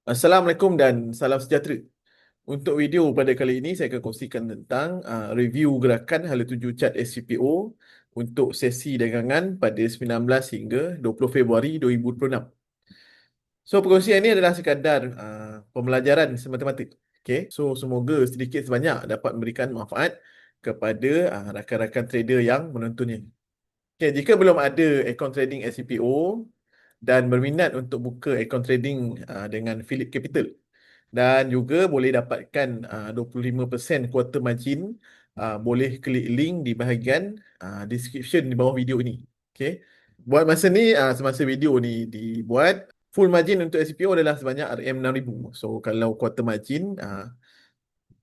Assalamualaikum dan salam sejahtera. Untuk video pada kali ini saya akan kongsikan tentang review gerakan hala tuju cat SCPO untuk sesi dagangan pada 19 hingga 20 Februari 2026. So perkongsian ini adalah sekadar pembelajaran semata-mata. Okay? So semoga sedikit sebanyak dapat memberikan manfaat kepada rakan-rakan trader yang menontonnya. Okay, jika belum ada akaun trading SCPO dan berminat untuk buka akaun trading dengan Phillip Capital, dan juga boleh dapatkan 25% quarter margin, boleh klik link di bahagian description di bawah video ini. Okay. Buat masa ni, semasa video ni dibuat, full margin untuk SCPO adalah sebanyak RM6,000. So kalau quarter margin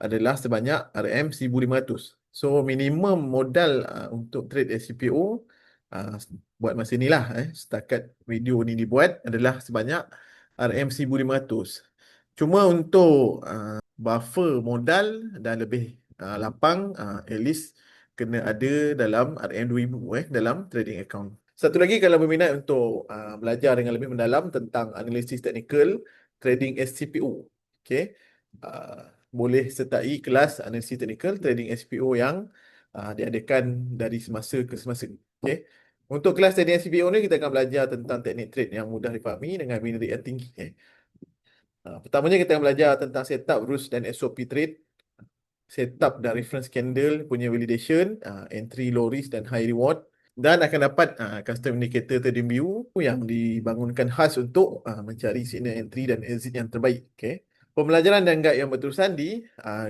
adalah sebanyak RM1,500. So minimum modal untuk trade SCPO uh, buat masa ni lah, setakat video ni dibuat adalah sebanyak RM1,500. Cuma untuk buffer modal dan lebih lapang, at least kena ada dalam RM2,000 dalam trading account. Satu lagi, kalau berminat untuk belajar dengan lebih mendalam tentang analisis teknikal trading SCPO, okay, boleh sertai kelas analisis teknikal trading SCPO yang diadakan dari semasa ke semasa. Okay. Untuk kelas trading SCPO ni kita akan belajar tentang teknik trade yang mudah difahami dengan win rate yang tinggi. Pertamanya kita akan belajar tentang setup rules dan SOP trade, setup dan reference candle punya validation, entry low risk dan high reward, dan akan dapat custom indicator trading view yang dibangunkan khas untuk mencari signal entry dan exit yang terbaik. Okay. Pembelajaran dan guide yang berterusan di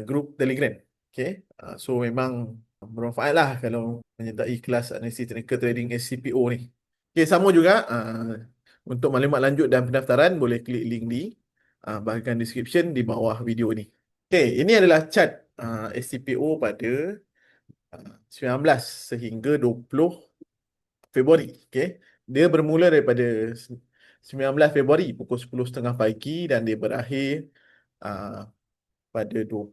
grup Telegram. Okay. So memang bermanfaat lah kalau menyertai kelas analisis technical trading SCPO ni. Okay, sama juga untuk maklumat lanjut dan pendaftaran boleh klik link di bahagian description di bawah video ni. Okay, ini adalah chart SCPO pada 19 sehingga 20 Februari. Okay. Dia bermula daripada 19 Februari pukul 10.30 pagi dan dia berakhir uh, pada 20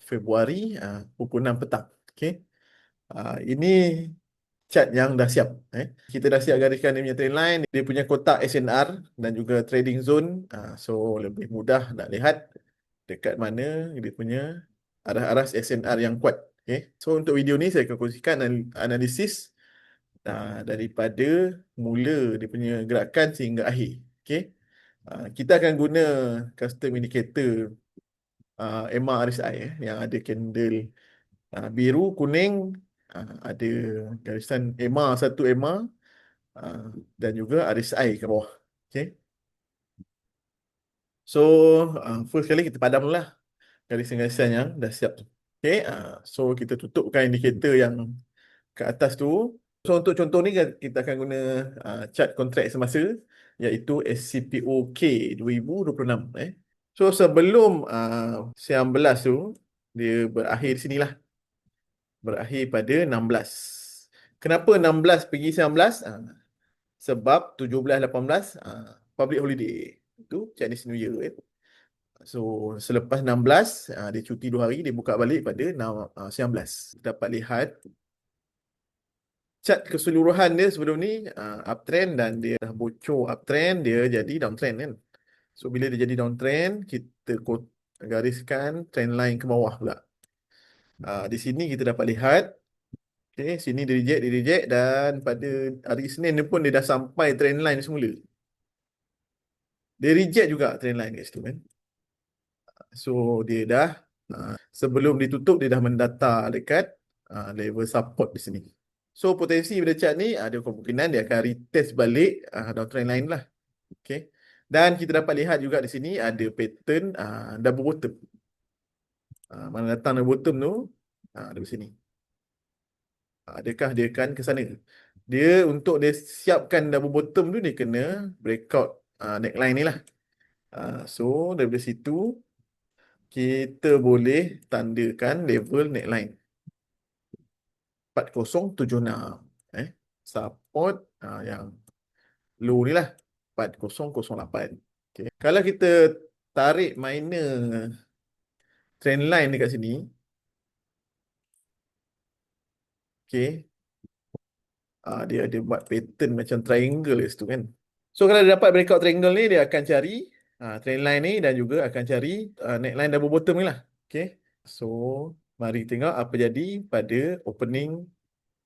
Februari pukul 6 petang. Okay. Ini chart yang dah siap. Kita dah siap gariskan dia punya trend line, dia punya kotak SNR dan juga trading zone. So lebih mudah nak lihat dekat mana dia punya arah-arah SNR yang kuat. Okay. So untuk video ni saya akan kongsikan analisis daripada mula dia punya gerakan sehingga akhir. Okay. Kita akan guna custom indicator EMA RSI yang ada candle biru, kuning, ada garisan EMA, satu EMA, dan juga RSI ke bawah. Okay. So first kali kita padam dulu lah garisan-garisan yang dah siap tu. Okay. So kita tutupkan indikator yang ke atas tu. So untuk contoh ni kita akan guna chart kontrak semasa, iaitu SCPOK 2026. So sebelum 19 tu, dia berakhir di sinilah. Berakhir pada 16. Kenapa 16 pergi 19? Sebab 17, 18 public holiday. Itu Chinese New Year. So selepas 16, dia cuti 2 hari, dia buka balik pada 19. Dapat lihat chart keseluruhan dia sebelum ni uptrend, dan dia dah bocor uptrend, dia jadi downtrend kan. So bila dia jadi downtrend, kita gariskan trend line ke bawah pula. Di sini kita dapat lihat, okay, sini dia reject, dan pada hari Isnin ni pun dia dah sampai trend line semula. Dia reject juga trend line kat situ kan. So dia dah sebelum ditutup dia dah mendata dekat level support di sini. So potensi pada chart ni ada kemungkinan dia akan retest balik downtrend line lah. Okay. Dan kita dapat lihat juga di sini ada pattern double bottom. Mana datang double bottom tu, ada di sini. Adakah dia akan ke sana? Dia untuk dia siapkan double bottom tu, dia kena breakout neckline ni lah. So daripada situ kita boleh tandakan level neckline 4076. Support yang low ni lah 4008. Okay. Kalau kita tarik minor trend line dekat sini, okay, dia ada buat pattern macam triangle kat situ kan. So kalau dia dapat breakout triangle ni, dia akan cari Trend line ni dan juga akan cari neckline double bottom ni lah. Okay. So, mari tengok apa jadi pada opening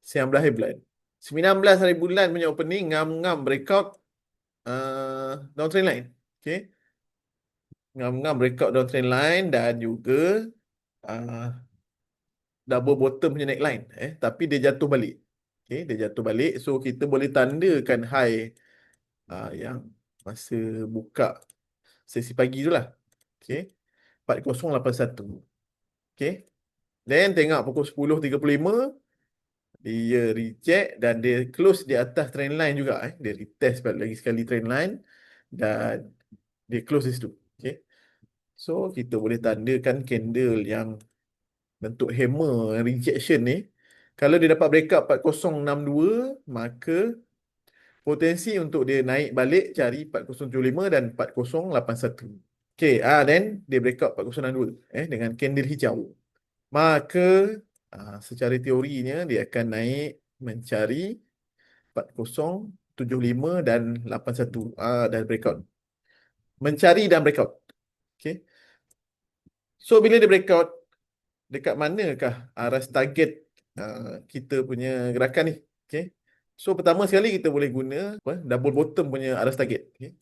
19 hari bulan. 19 hari bulan punya opening ngam-ngam breakout down trend line. Okay. Ngam-ngam breakout down trend line dan juga uh, double bottom punya neckline. Tapi dia jatuh balik. Okay, dia jatuh balik. So, kita boleh tandakan high yang masa buka sesi pagi tu lah. Okay. 4081. Okay. Then tengok pukul 10.35 dia reject dan dia close di atas trend line juga. Dia retest balik lagi sekali trend line dan dia close di situ. Okay. So kita boleh tandakan candle yang bentuk hammer rejection ni. Kalau dia dapat breakup 4062, maka potensi untuk dia naik balik cari 4075 dan 4081. Okay, then dia breakout 4062 dengan candle hijau. Maka secara teorinya dia akan naik mencari 4075 dan 81 dan breakout. Mencari dan breakout. Okay. So bila dia breakout, dekat manakah aras target kita punya gerakan ni? Okay. So pertama sekali kita boleh guna double bottom punya aras target. Okay.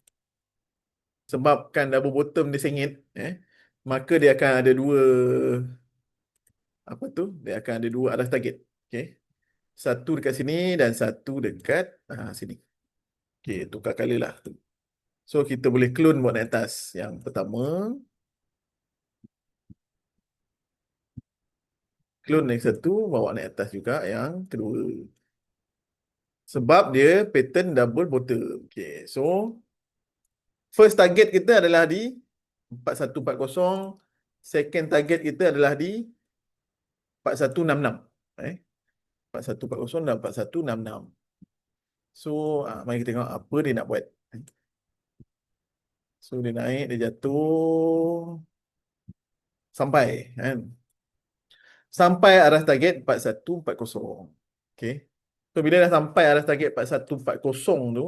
Sebabkan double bottom dia sengit, maka dia akan ada dua dia akan ada dua aras target. Okay. Satu dekat sini dan satu dekat sini. Okay, tukar color lah. So kita boleh clone buat naik atas. Yang pertama, clone yang satu, bawa naik atas juga yang kedua. Sebab dia pattern double bottom. Okay, so first target kita adalah di 4140. Second target kita adalah di 4166. 4140 dan 4166. So, mari kita tengok apa dia nak buat. So, dia naik, dia jatuh. Sampai. Sampai aras target 4140. Okay. So, bila dah sampai aras target 4140 tu,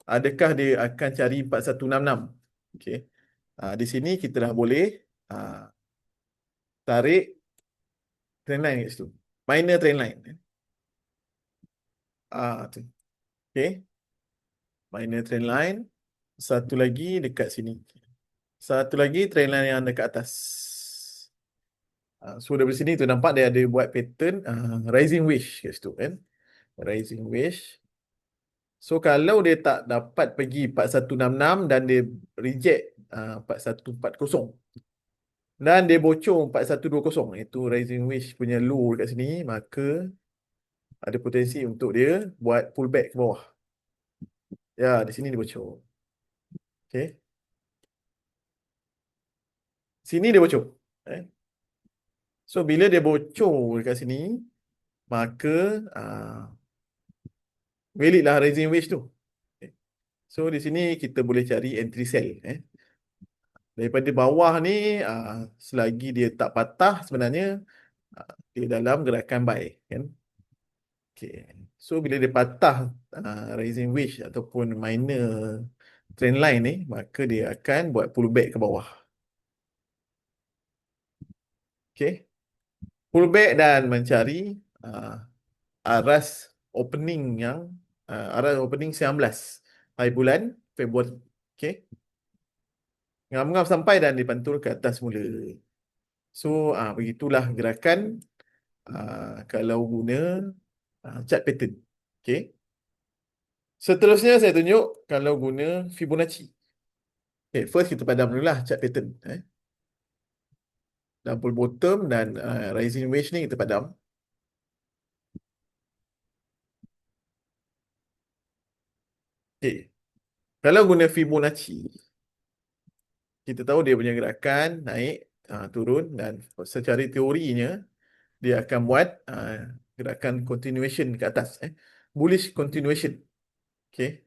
adakah dia akan cari 4166? Okay. Di sini kita dah boleh tarik trend line kat situ. Minor trend line. Tu. Okay. Minor trend line. Satu lagi dekat sini. Satu lagi trend line yang dekat atas. So dari sini tu nampak dia ada buat pattern rising wedge kat situ kan. Rising wedge. So kalau dia tak dapat pergi 4166 dan dia reject 4140 dan dia bocor 4120, itu rising wedge punya low dekat sini, maka ada potensi untuk dia buat pullback ke bawah. Ya, di sini dia bocor. Okay. Sini dia bocor. So bila dia bocor dekat sini, maka validlah rising wedge tu. So di sini kita boleh cari entry sell. Daripada bawah ni, selagi dia tak patah sebenarnya, dia dalam gerakan buy. Kan? Okay. So bila dia patah rising wedge ataupun minor trend line ni, maka dia akan buat pullback ke bawah. Okay. Pullback dan mencari aras opening yang aras opening 19 hari bulan Februari. Okay. Ngam-ngam sampai dan dipantul ke atas mula. So, begitulah gerakan kalau guna chart pattern. Okay. Seterusnya saya tunjuk kalau guna Fibonacci. Okay, first kita padam dulu lah chart pattern. Double bottom dan rising wedge ni kita padam. Okay. Kalau guna Fibonacci, kita tahu dia punya gerakan naik, turun dan secara teorinya dia akan buat gerakan continuation ke atas. Bullish continuation. Okay.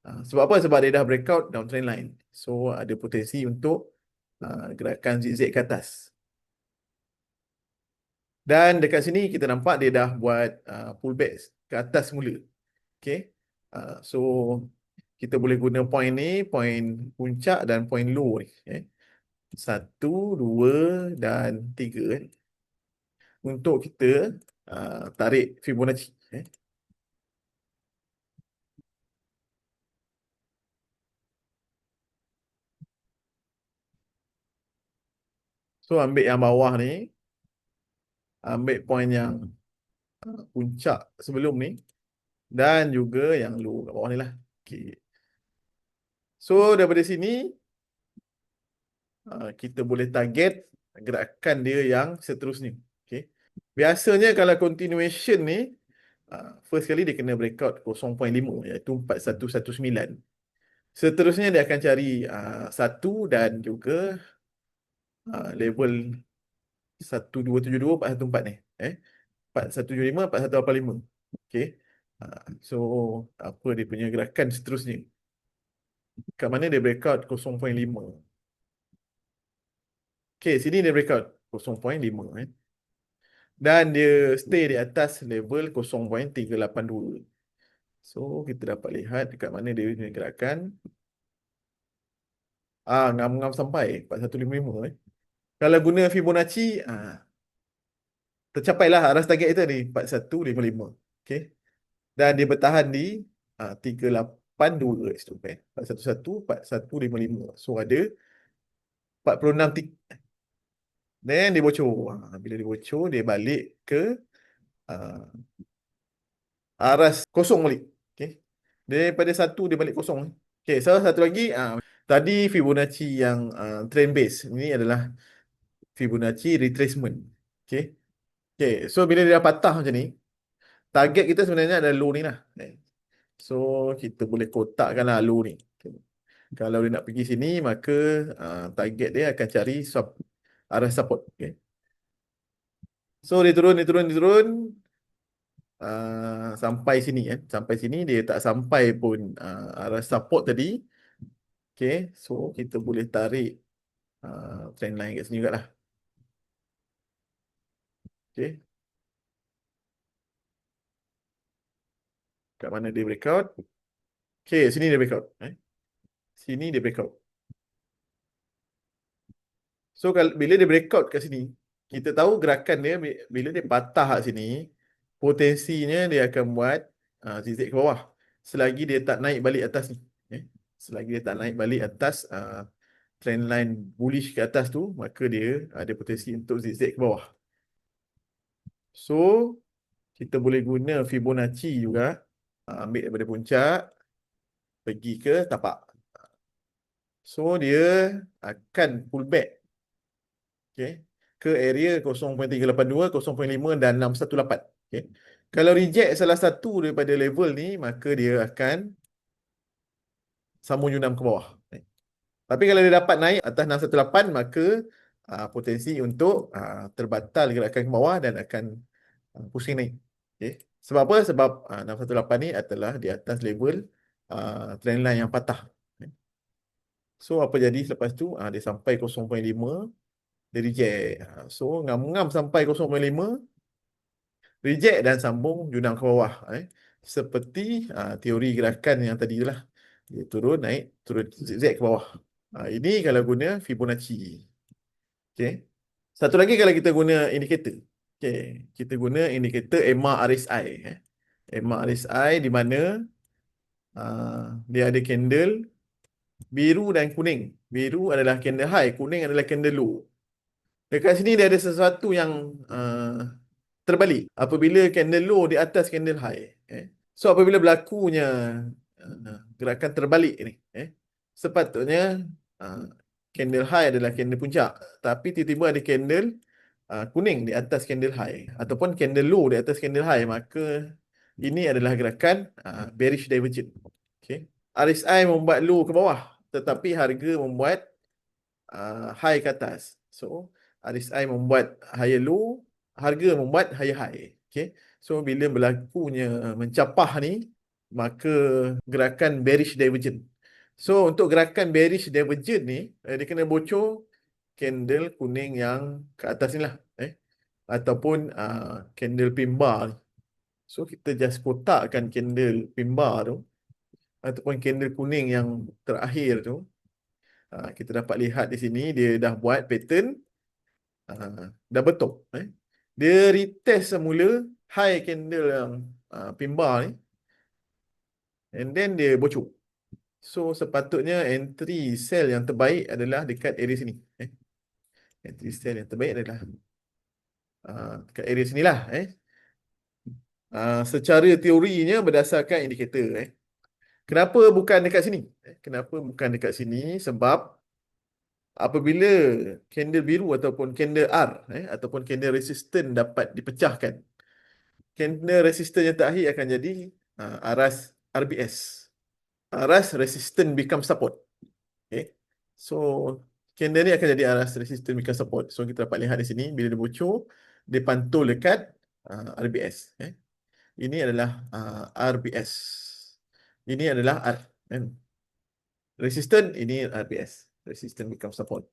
Sebab apa? Sebab dia dah breakout down trend line. So, ada potensi untuk gerakan zigzag ke atas. Dan dekat sini kita nampak dia dah buat pullback ke atas semula. Okay. So, kita boleh guna point ni, point puncak dan point low ni. Satu, dua, dan tiga. Untuk kita tarik Fibonacci. So ambil yang bawah ni, ambil point yang puncak sebelum ni, dan juga yang low kat bawah ni lah. Okay. So daripada sini, kita boleh target gerakan dia yang seterusnya. Okay. Biasanya kalau continuation ni, first kali dia kena breakout 0.5, iaitu 4119. Seterusnya dia akan cari 1 dan juga level 1272, 414 ni. 4175, 4185. Okay. So apa dia punya gerakan seterusnya? Kat mana dia breakout 0.5? Okay, sini dia breakout 0.5. Dan dia stay di atas level 0.382. So kita dapat lihat dekat mana dia punya gerakan. Ngam-ngam sampai 4155. Kalau guna Fibonacci, tercapailah aras target kita ni 4155. Okay. Dan dia bertahan di 382 situ kan. 411, 4155. So ada 46 then dia bocor. Bila dia bocor, dia balik ke uh, aras kosong balik. Okay. Daripada satu dia balik kosong. Okay, so satu lagi, tadi Fibonacci yang trend base. Ini adalah Fibonacci retracement. Okay. Okay, so bila dia dah patah macam ni, target kita sebenarnya ada low ni lah. So kita boleh kotakkan lah low ni. Okay. Kalau dia nak pergi sini, maka target dia akan cari arah support. Okay. So dia turun, dia turun, dia turun. Sampai sini sampai sini dia tak sampai pun arah support tadi. Okay, so kita boleh tarik trend line kat sini juga lah. Okay, kat mana dia breakout? Okay, sini dia breakout. Sini dia breakout. So bila dia breakout kat sini, kita tahu gerakan dia bila dia patah kat sini, potensinya dia akan buat zigzag ke bawah. Selagi dia tak naik balik atas ni. Selagi dia tak naik balik atas trend line bullish ke atas tu, maka dia ada potensi untuk zigzag ke bawah. So, kita boleh guna Fibonacci juga. Ambil daripada puncak, pergi ke tapak. So, dia akan pull back. Okay, ke area 0.382, 0.5 dan 618. Okay. Kalau reject salah satu daripada level ni, maka dia akan sambung jurang ke bawah. Tapi kalau dia dapat naik atas 618, maka potensi untuk terbatal gerakan ke bawah dan akan pusing naik. Okay. Sebab apa? Sebab 618 ni adalah di atas level trendline yang patah. So apa jadi selepas tu? Dia sampai 0.5, dia reject. So ngam-ngam sampai 0.5, reject dan sambung jurang ke bawah. Seperti teori gerakan yang tadi lah. Dia turun, naik, turun, zigzag ke bawah. Ini kalau guna Fibonacci. Okay. Satu lagi kalau kita guna indikator. Okay. Kita guna indikator EMA RSI. EMA RSI di mana dia ada candle biru dan kuning. Biru adalah candle high, kuning adalah candle low. Dekat sini dia ada sesuatu yang terbalik apabila candle low di atas candle high. So apabila berlakunya gerakan terbalik ni, sepatutnya candle high adalah candle puncak, tapi tiba-tiba ada candle kuning di atas candle high ataupun candle low di atas candle high, maka ini adalah gerakan bearish divergent. Okay. RSI membuat low ke bawah, tetapi harga membuat high ke atas. So RSI membuat higher low, harga membuat higher high. Okay. So bila berlakunya mencapah ni, maka gerakan bearish divergent. So untuk gerakan bearish divergent ni, dia kena bocor candle kuning yang ke atas ni lah. Ataupun candle pin bar ni. So kita just kotakkan candle pin bar tu. ataupun candle kuning yang terakhir tu, kita dapat lihat di sini dia dah buat pattern double top. Dia retest semula high candle yang pin bar ni, and then dia bocor. So sepatutnya entry sell yang terbaik adalah dekat area sini. Entry sell yang terbaik adalah dekat area sinilah. Secara teorinya berdasarkan indikator. Kenapa bukan dekat sini? Kenapa bukan dekat sini? Sebab apabila candle biru ataupun candle R ataupun candle resistant dapat dipecahkan, candle resistant yang terakhir akan jadi aras RBS. Aras resistant become support. Okay. So candle ni akan jadi aras resistant become support. So kita dapat lihat di sini bila dia bocor, dia pantul dekat RBS. Ini adalah RBS. Ini adalah R. Resistant, ini RBS. Resistant become support.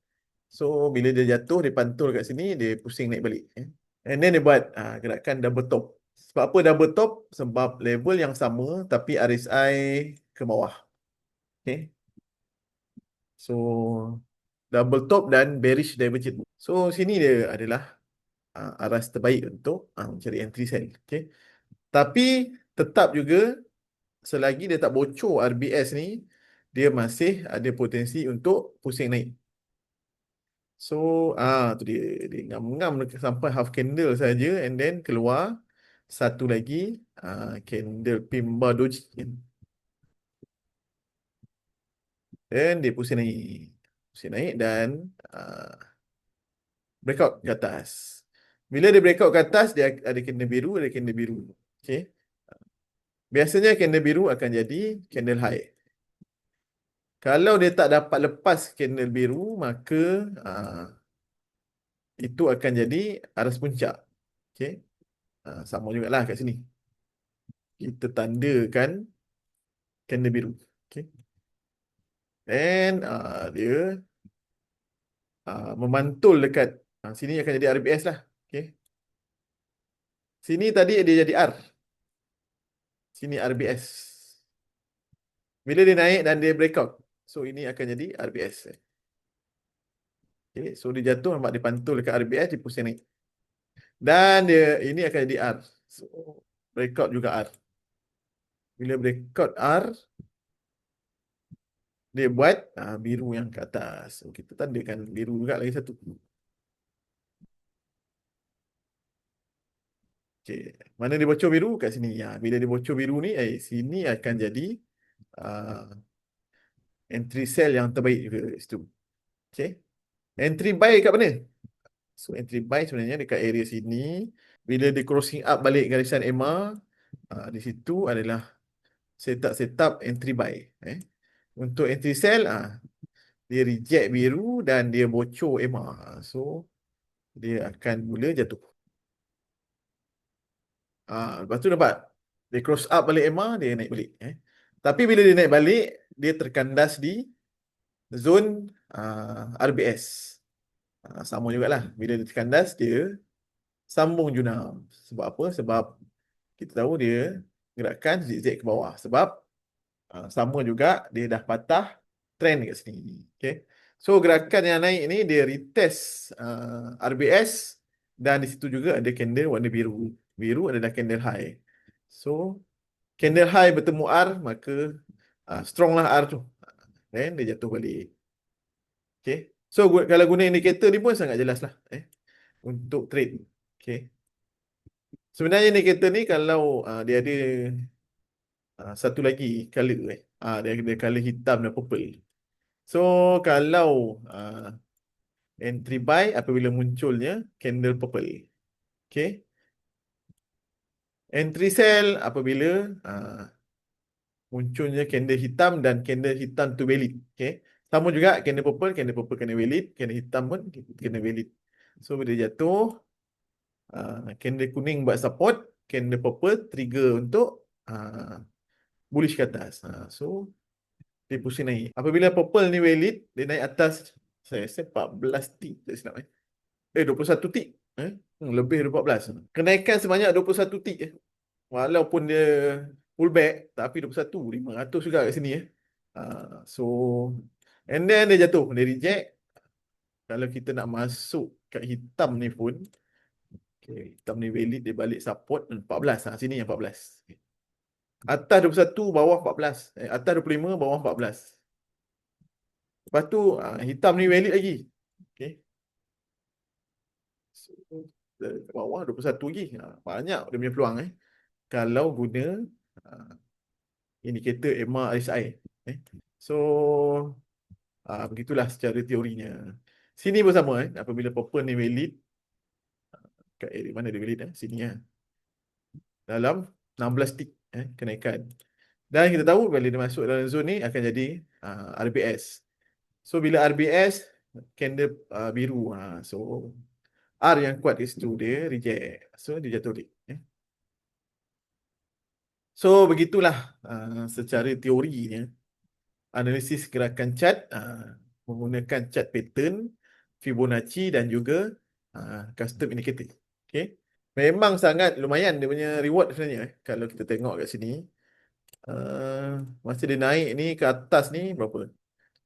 So bila dia jatuh, dia pantul kat sini, dia pusing naik balik. And then dia buat gerakan double top. Sebab apa double top? Sebab level yang sama tapi RSI ke bawah. Okay. So double top dan bearish divergent. So sini dia adalah aras terbaik untuk mencari entry sell. Okay. Tapi tetap juga selagi dia tak bocor RBS ni, dia masih ada potensi untuk pusing naik. So tu dia ngam-ngam sampai half candle saja, and then keluar satu lagi candle pin bar doji, dan dia pusing naik dan breakout ke atas. Bila dia breakout ke atas, dia ada candle biru, ada candle biru. Okay. Biasanya candle biru akan jadi candle high. Kalau dia tak dapat lepas candle biru, maka itu akan jadi aras puncak. Okay. Sama jugalah kat sini. Kita tandakan candle biru. Okay. Dan dia memantul dekat sini akan jadi RBS lah. Okay. Sini tadi dia jadi R. Sini RBS. Bila dia naik dan dia breakout, so ini akan jadi RBS. Okay. So dia jatuh, nampak dia pantul dekat RBS, dia pusing naik. Dan dia ini akan jadi R. So breakout juga R. Bila breakout R, dia buat biru yang ke atas. So kita tandakan biru juga lagi satu. Okay. Mana dia bocor biru? Kat sini. Bila dia bocor biru ni, sini akan jadi entry sell yang terbaik juga situ. Okay. Entry buy kat mana? So entry buy sebenarnya dekat area sini. Bila dia crossing up balik garisan EMA, di situ adalah setup entry buy. Untuk entry sell, dia reject biru dan dia bocor EMA. So dia akan mula jatuh. Lepas tu dapat dia cross up balik EMA, dia naik balik. Tapi bila dia naik balik, dia terkandas di zone RBS. Sama jugalah. Bila dia terkandas, dia sambung junam. Sebab apa? Sebab kita tahu dia gerakan zigzag ke bawah. Sebab sama juga, dia dah patah trend kat sini. Okay. So gerakan yang naik ni, dia retest RBS, dan di situ juga ada candle warna biru. Biru adalah candle high. So candle high bertemu R, maka strong lah R tu. Dan dia jatuh balik. Okay. So kalau guna indikator ni pun sangat jelas lah untuk trade. Okay. Sebenarnya indikator ni kalau dia ada satu lagi color dia ada color hitam dan purple. So kalau entry buy apabila munculnya candle purple. Okay. Entry sell apabila munculnya candle hitam dan candle hitam tu valid. Okay. Sama juga candle purple kena valid, candle hitam pun kena valid. So bila jatuh, candle kuning buat support, candle purple trigger untuk bullish ke atas. So dia pusing naik. Apabila purple ni valid, dia naik atas, saya rasa 14 tick tak silap 21 tick. Lebih 14. Kenaikan sebanyak 21 tick. Walaupun dia pullback tapi 21 500 juga kat sini. So and then dia jatuh, dia reject. Kalau kita nak masuk kat hitam ni pun, okay, hitam ni valid, dia balik support 14. Sini yang 14. Atas 21, bawah 14. Atas 25, bawah 14. Lepas tu hitam ni valid lagi. Okay. So, kat bawah 21 lagi. Banyak dia punya peluang kalau guna indikator EMA RSI. So begitulah secara teorinya. Sini pun sama apabila purple ni valid, kat area mana dia valid sini dalam 16 tick kenaikan. Dan kita tahu bila dia masuk dalam zone ni akan jadi RBS. So bila RBS candle biru, so R yang kuat di situ dia reject. So dia jatuh balik. So begitulah secara teorinya analisis gerakan chart menggunakan chart pattern, Fibonacci dan juga custom indicator. Okay. Memang sangat lumayan dia punya reward sebenarnya. Kalau kita tengok kat sini, masa dia naik ni ke atas ni berapa?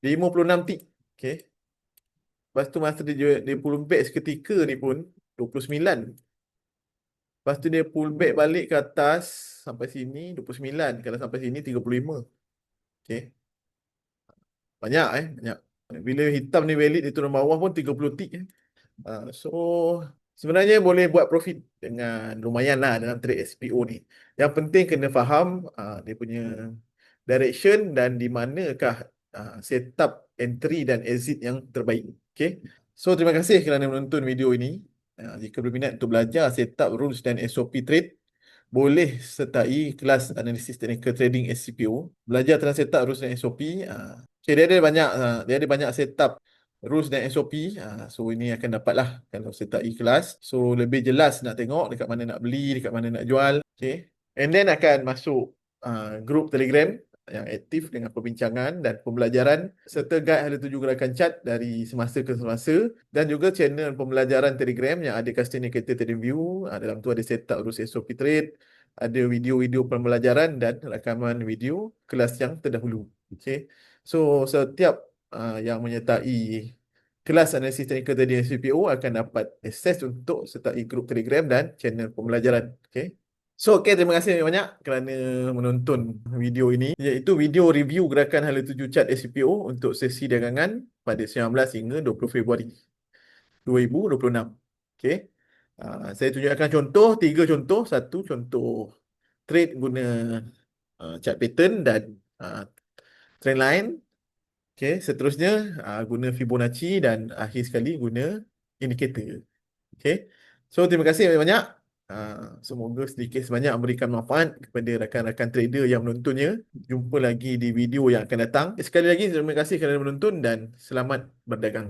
56 tick. Okay. Lepas tu masa dia pull back seketika ni pun 29. Lepas tu dia pull back balik ke atas sampai sini 29. Kalau sampai sini 35. Okay. Banyak banyak. Bila hitam ni valid dia turun bawah pun 30 tick. So sebenarnya boleh buat profit dengan lumayan lah dalam trade SPO ni. Yang penting kena faham dia punya direction dan di manakah setup entry dan exit yang terbaik. Okay. So terima kasih kerana menonton video ini. Jika berminat untuk belajar setup rules dan SOP trade, boleh sertai kelas analisis technical trading SCPO. Belajar tentang setup rules dan SOP. Okay, dia ada banyak setup rules dan SOP. So ini akan dapatlah kalau sertai kelas. So lebih jelas nak tengok dekat mana nak beli, dekat mana nak jual. Okay. And then akan masuk grup Telegram yang aktif dengan perbincangan dan pembelajaran serta guide hala tuju gerakan chart dari semasa ke semasa, dan juga channel pembelajaran Telegram yang ada custom indicator trading view. Dalam tu ada setup rules SOP trade, ada video-video pembelajaran dan rakaman video kelas yang terdahulu. Okay. So setiap yang menyertai kelas analisis technical trading SPO akan dapat akses untuk sertai grup Telegram dan channel pembelajaran. Okay. So, terima kasih banyak kerana menonton video ini, iaitu video review gerakan hala tuju chart SCPO untuk sesi dagangan pada 19 hingga 20 Februari 2026. Okay. Saya tunjukkan contoh, 3 contoh. Satu contoh trade guna chart pattern dan trend line. Okay. Seterusnya guna Fibonacci dan akhir sekali guna indikator. Okay. So, terima kasih banyak. Semoga sedikit sebanyak memberikan manfaat kepada rakan-rakan trader yang menontonnya. Jumpa lagi di video yang akan datang. Sekali lagi terima kasih kerana menonton dan selamat berdagang.